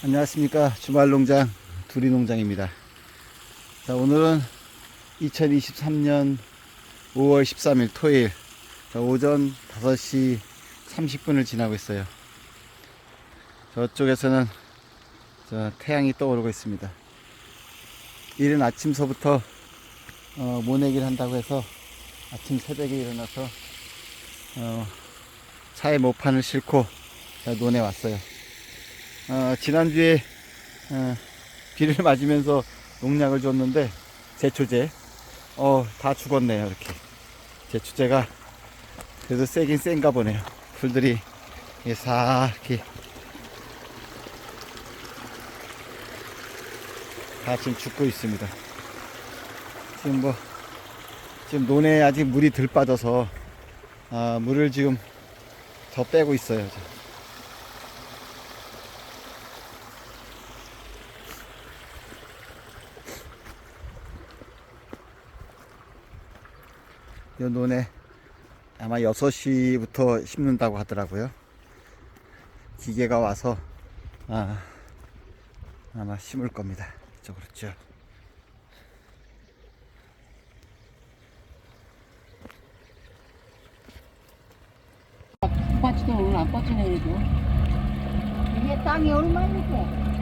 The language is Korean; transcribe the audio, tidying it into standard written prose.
안녕하십니까. 주말농장 두리농장입니다. 자, 오늘은 2023년 5월 13일 토요일 오전 5시 30분을 지나고 있어요. 저쪽에서는 태양이 떠오르고 있습니다. 이른 아침서부터 모내기를 한다고 해서 아침 새벽에 일어나서 차에 모판을 싣고 논에 왔어요. 지난주에 비를 맞으면서 농약을 줬는데 제초제 다 죽었네요. 이렇게 제초제가 그래도 세긴 센가 보네요. 풀들이 이렇게 다 지금 죽고 있습니다. 지금 논에 아직 물이 덜 빠져서 물을 지금 더 빼고 있어요. 이 논에 아마 6시부터 심는다고 하더라고요. 기계가 와서 아마 심을 겁니다. 이쪽으로 쭉. 밭이도 오늘 안 뻗지네 그래도. 이게 땅이 얼마인데?